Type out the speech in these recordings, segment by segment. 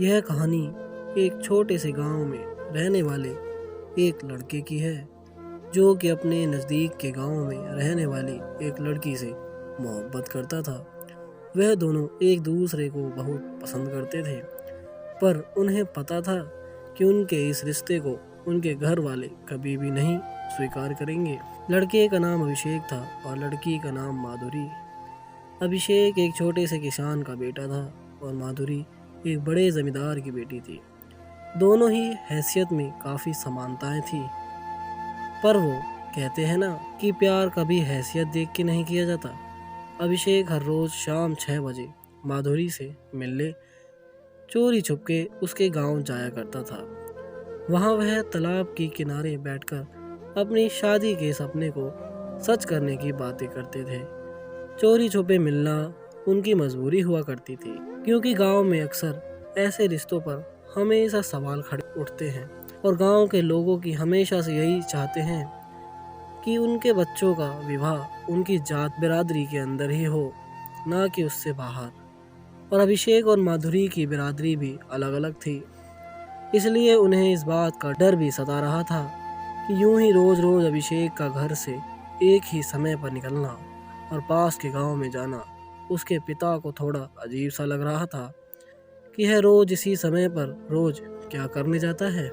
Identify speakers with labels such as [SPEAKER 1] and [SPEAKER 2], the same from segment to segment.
[SPEAKER 1] यह कहानी एक छोटे से गांव में रहने वाले एक लड़के की है जो कि अपने नज़दीक के गांव में रहने वाली एक लड़की से मोहब्बत करता था। वह दोनों एक दूसरे को बहुत पसंद करते थे, पर उन्हें पता था कि उनके इस रिश्ते को उनके घर वाले कभी भी नहीं स्वीकार करेंगे। लड़के का नाम अभिषेक था और लड़की का नाम माधुरी। अभिषेक एक छोटे से किसान का बेटा था और माधुरी एक बड़े जमींदार की बेटी थी। दोनों ही हैसियत में काफ़ी समानताएं थी, पर वो कहते हैं ना कि प्यार कभी हैसियत देख के नहीं किया जाता। अभिषेक हर रोज़ शाम 6 बजे माधुरी से मिलने चोरी छुपके उसके गांव जाया करता था। वहां वह तालाब के किनारे बैठकर अपनी शादी के सपने को सच करने की बातें करते थे। चोरी छुपे मिलना उनकी मजबूरी हुआ करती थी, क्योंकि गांव में अक्सर ऐसे रिश्तों पर हमेशा सवाल खड़े उठते हैं और गांव के लोगों की हमेशा से यही चाहते हैं कि उनके बच्चों का विवाह उनकी जात बिरादरी के अंदर ही हो, ना कि उससे बाहर। और अभिषेक और माधुरी की बिरादरी भी अलग अलग थी, इसलिए उन्हें इस बात का डर भी सता रहा था कि यूं ही रोज़ रोज़ अभिषेक का घर से एक ही समय पर निकलना और पास के गांव में जाना उसके पिता को थोड़ा अजीब सा लग रहा था कि यह रोज़ इसी समय पर रोज़ क्या करने जाता है।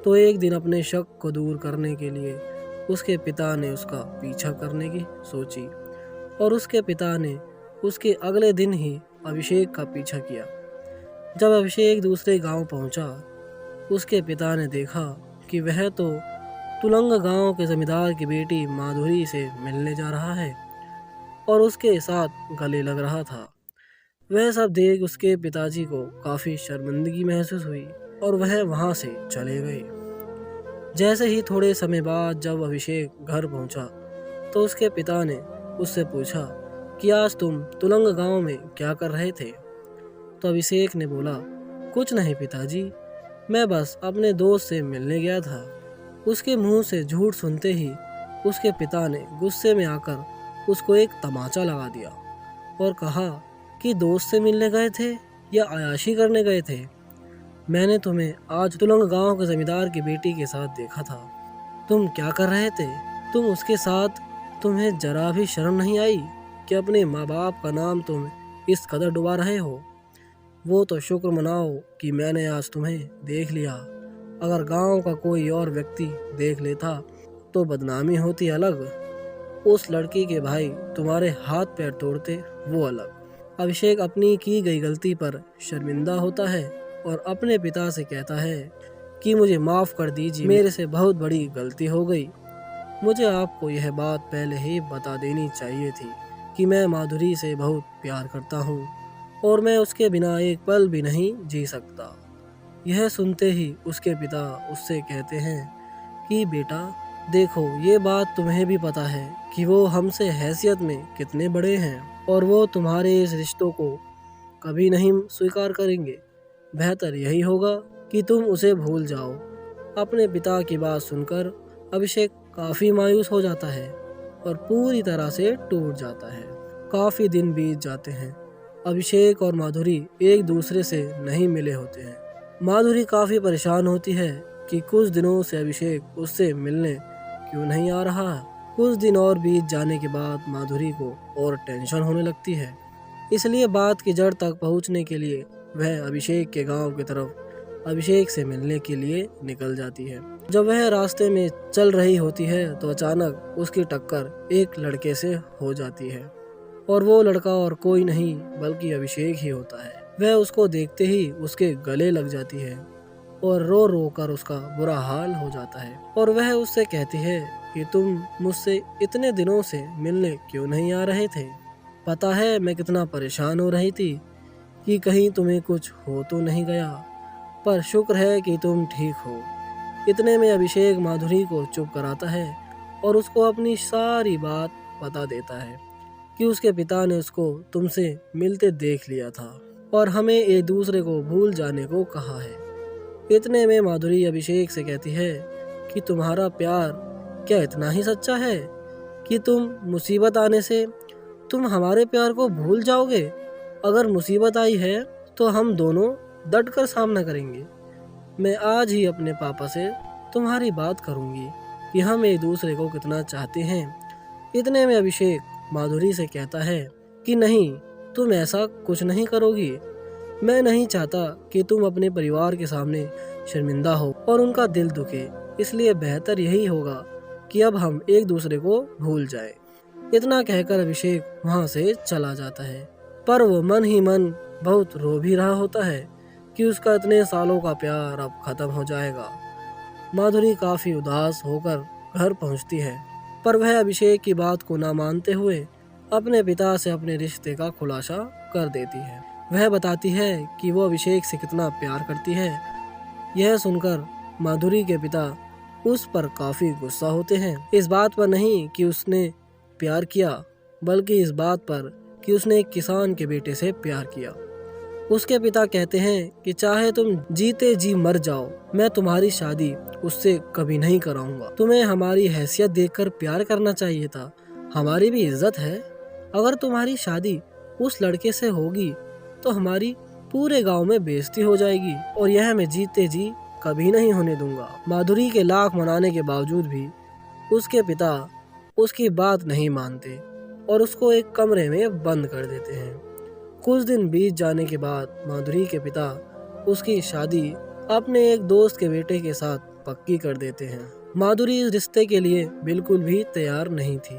[SPEAKER 1] तो एक दिन अपने शक को दूर करने के लिए उसके पिता ने उसका पीछा करने की सोची और उसके पिता ने उसके अगले दिन ही अभिषेक का पीछा किया। जब अभिषेक दूसरे गांव पहुंचा, उसके पिता ने देखा कि वह तो तुलंग गांव के जमींदार की बेटी माधुरी से मिलने जा रहा है और उसके साथ गले लग रहा था। वह सब देख उसके पिताजी को काफ़ी शर्मिंदगी महसूस हुई और वह वहां से चले गए। जैसे ही थोड़े समय बाद जब अभिषेक घर पहुंचा, तो उसके पिता ने उससे पूछा कि आज तुम तुलंग गांव में क्या कर रहे थे। तो अभिषेक ने बोला, कुछ नहीं पिताजी, मैं बस अपने दोस्त से मिलने गया था। उसके मुंह से झूठ सुनते ही उसके पिता ने गुस्से में आकर उसको एक तमाचा लगा दिया और कहा कि दोस्त से मिलने गए थे या अयाशी करने गए थे। मैंने तुम्हें आज तुलंग गांव के जमींदार की बेटी के साथ देखा था। तुम क्या कर रहे थे? तुम उसके साथ, तुम्हें जरा भी शर्म नहीं आई कि अपने माँ बाप का नाम तुम इस कदर डुबा रहे हो? वो तो शुक्र मनाओ कि मैंने आज तुम्हें देख लिया। अगर गांव का कोई और व्यक्ति देख लेता तो बदनामी होती अलग, उस लड़की के भाई तुम्हारे हाथ पैर तोड़ते वो अलग। अभिषेक अपनी की गई गलती पर शर्मिंदा होता है और अपने पिता से कहता है कि मुझे माफ़ कर दीजिए, मेरे से बहुत बड़ी गलती हो गई। मुझे आपको यह बात पहले ही बता देनी चाहिए थी कि मैं माधुरी से बहुत प्यार करता हूँ और मैं उसके बिना एक पल भी नहीं जी सकता। यह सुनते ही उसके पिता उससे कहते हैं कि बेटा देखो, ये बात तुम्हें भी पता है कि वो हमसे हैसियत में कितने बड़े हैं और वो तुम्हारे इस रिश्तों को कभी नहीं स्वीकार करेंगे। बेहतर यही होगा कि तुम उसे भूल जाओ। अपने पिता की बात सुनकर अभिषेक काफ़ी मायूस हो जाता है और पूरी तरह से टूट जाता है। काफ़ी दिन बीत जाते हैं। अभिषेक और माधुरी एक दूसरे से नहीं मिले होते हैं। माधुरी काफ़ी परेशान होती है कि कुछ दिनों से अभिषेक उससे मिलने क्यों नहीं आ रहा। कुछ दिन और बीत जाने के बाद माधुरी को और टेंशन होने लगती है, इसलिए बात की जड़ तक पहुंचने के लिए वह अभिषेक के गांव की तरफ अभिषेक से मिलने के लिए निकल जाती है। जब वह रास्ते में चल रही होती है तो अचानक उसकी टक्कर एक लड़के से हो जाती है और वो लड़का और कोई नहीं बल्कि अभिषेक ही होता है। वह उसको देखते ही उसके गले लग जाती है और रो रो कर उसका बुरा हाल हो जाता है और वह उससे कहती है कि तुम मुझसे इतने दिनों से मिलने क्यों नहीं आ रहे थे? पता है मैं कितना परेशान हो रही थी कि कहीं तुम्हें कुछ हो तो नहीं गया, पर शुक्र है कि तुम ठीक हो। इतने में अभिषेक माधुरी को चुप कराता है और उसको अपनी सारी बात बता देता है कि उसके पिता ने उसको तुमसे मिलते देख लिया था और हमें एक दूसरे को भूल जाने को कहा है। इतने में माधुरी अभिषेक से कहती है कि तुम्हारा प्यार क्या इतना ही सच्चा है कि तुम मुसीबत आने से तुम हमारे प्यार को भूल जाओगे? अगर मुसीबत आई है तो हम दोनों डटकर सामना करेंगे। मैं आज ही अपने पापा से तुम्हारी बात करूंगी कि हम एक दूसरे को कितना चाहते हैं। इतने में अभिषेक माधुरी से कहता है कि नहीं, तुम ऐसा कुछ नहीं करोगी। मैं नहीं चाहता कि तुम अपने परिवार के सामने शर्मिंदा हो और उनका दिल दुखे, इसलिए बेहतर यही होगा कि अब हम एक दूसरे को भूल जाएं। इतना कहकर अभिषेक वहां से चला जाता है, पर वो मन ही मन बहुत रो भी रहा होता है कि उसका इतने सालों का प्यार अब खत्म हो जाएगा। माधुरी काफी उदास होकर घर पहुंचती है, पर वह अभिषेक की बात को ना मानते हुए अपने पिता से अपने रिश्ते का खुलासा कर देती है। वह बताती है कि वो अभिषेक से कितना प्यार करती है। यह सुनकर माधुरी के पिता उस पर काफी गुस्सा होते हैं, इस बात पर नहीं कि उसने प्यार किया, बल्कि इस बात पर कि उसने एक किसान के बेटे से प्यार किया। उसके पिता कहते हैं कि चाहे तुम जीते जी मर जाओ, मैं तुम्हारी शादी उससे कभी नहीं कराऊंगा। तुम्हें हमारी हैसियत देखकर प्यार करना चाहिए था, हमारी भी इज्जत है। अगर तुम्हारी शादी उस लड़के से होगी तो हमारी पूरे गांव में बेइज्जती हो जाएगी और यह मैं जीते जी कभी नहीं होने दूंगा। माधुरी के लाख मनाने के बावजूद भी उसके पिता उसकी बात नहीं मानते और उसको एक कमरे में बंद कर देते हैं। कुछ दिन बीत जाने के बाद माधुरी के पिता उसकी शादी अपने एक दोस्त के बेटे के साथ पक्की कर देते हैं। माधुरी इस रिश्ते के लिए बिल्कुल भी तैयार नहीं थी,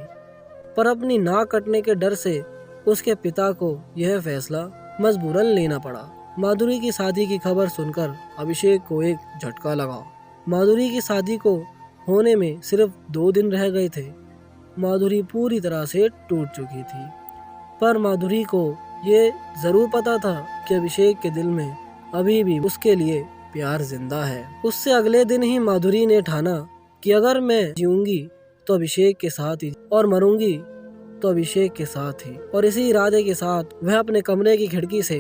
[SPEAKER 1] पर अपनी नाक कटने के डर से उसके पिता को यह फैसला मजबूरन लेना पड़ा। माधुरी की शादी की खबर सुनकर अभिषेक को एक झटका लगा। माधुरी की शादी को होने में सिर्फ 2 दिन रह गए थे। माधुरी पूरी तरह से टूट चुकी थी, पर माधुरी को ये जरूर पता था कि अभिषेक के दिल में अभी भी उसके लिए प्यार जिंदा है। उससे अगले दिन ही माधुरी ने ठाना कि अगर मैं जीऊंगी तो अभिषेक के साथ ही और मरूंगी तो अभिषेक के साथ ही। और इसी इरादे के साथ वह अपने कमरे की खिड़की से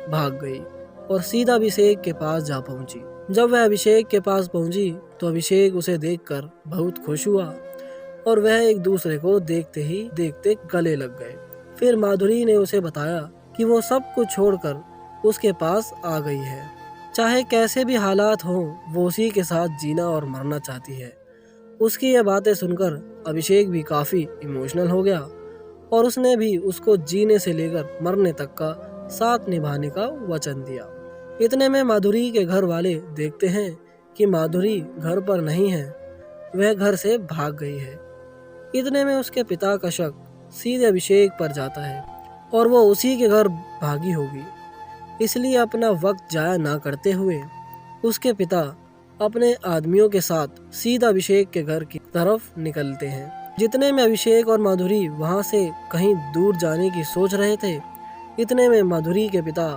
[SPEAKER 1] भाग गई और सीधा अभिषेक के पास जा पहुंची। जब वह अभिषेक के पास पहुंची तो अभिषेक उसे देखकर बहुत खुश हुआ और वह एक दूसरे को देखते ही देखते गले लग गए। फिर माधुरी ने उसे बताया कि वो सब कुछ छोड़कर उसके पास आ गई है। चाहे कैसे भी हालात हों, वो उसी के साथ जीना और मरना चाहती है। उसकी ये बातें सुनकर अभिषेक भी काफी इमोशनल हो गया और उसने भी उसको जीने से लेकर मरने तक का साथ निभाने का वचन दिया। इतने में माधुरी के घर वाले देखते हैं कि माधुरी घर पर नहीं है, वह घर से भाग गई है। इतने में उसके पिता का शक सीधे अभिषेक पर जाता है और वो उसी के घर भागी होगी। इसलिए अपना वक्त जाया ना करते हुए उसके पिता अपने आदमियों के साथ सीधा अभिषेक के घर की तरफ निकलते हैं। जितने में अभिषेक और माधुरी वहां से कहीं दूर जाने की सोच रहे थे, इतने में माधुरी के पिता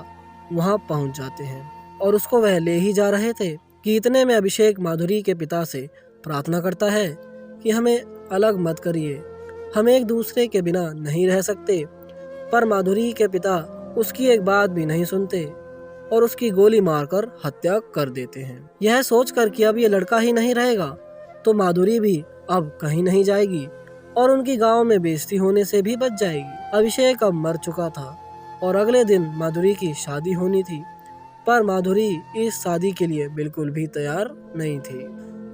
[SPEAKER 1] वहां पहुंच जाते हैं और उसको वह ले ही जा रहे थे कि इतने में अभिषेक माधुरी के पिता से प्रार्थना करता है कि हमें अलग मत करिए, हम एक दूसरे के बिना नहीं रह सकते। पर माधुरी के पिता उसकी एक बात भी नहीं सुनते और उसकी गोली मारकर हत्या कर देते हैं। यह सोचकर कि अब ये लड़का ही नहीं रहेगा तो माधुरी भी अब कहीं नहीं जाएगी और उनकी गांव में बेइज्जती होने से भी बच जाएगी। अभिषेक अब मर चुका था और अगले दिन माधुरी की शादी होनी थी, पर माधुरी इस शादी के लिए बिल्कुल भी तैयार नहीं थी,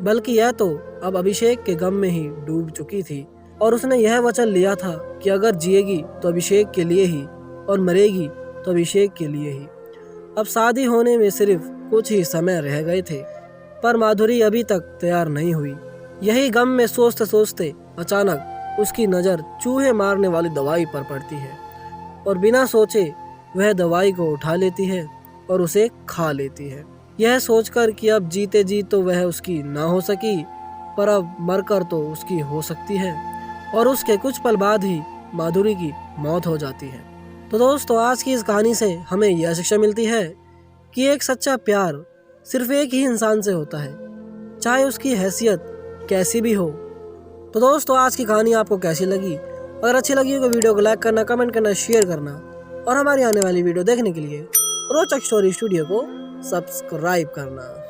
[SPEAKER 1] बल्कि यह तो अब अभिषेक के गम में ही डूब चुकी थी और उसने यह वचन लिया था कि अगर जिएगी तो अभिषेक के लिए ही और मरेगी तो अभिषेक के लिए ही। अब शादी होने में सिर्फ कुछ ही समय रह गए थे, पर माधुरी अभी तक तैयार नहीं हुई। यही गम में सोचते सोचते अचानक उसकी नज़र चूहे मारने वाली दवाई पर पड़ती है और बिना सोचे वह दवाई को उठा लेती है और उसे खा लेती है। यह सोचकर कि अब जीते जी तो वह उसकी ना हो सकी, पर अब मरकर तो उसकी हो सकती है। और उसके कुछ पल बाद ही माधुरी की मौत हो जाती है। तो दोस्तों, आज की इस कहानी से हमें यह शिक्षा मिलती है कि एक सच्चा प्यार सिर्फ एक ही इंसान से होता है, चाहे उसकी हैसियत कैसी भी हो। तो दोस्तों, आज की कहानी आपको कैसी लगी? अगर अच्छी लगी हो तो वीडियो को लाइक करना, कमेंट करना, शेयर करना और हमारी आने वाली वीडियो देखने के लिए रोचक स्टोरी स्टूडियो को सब्सक्राइब करना।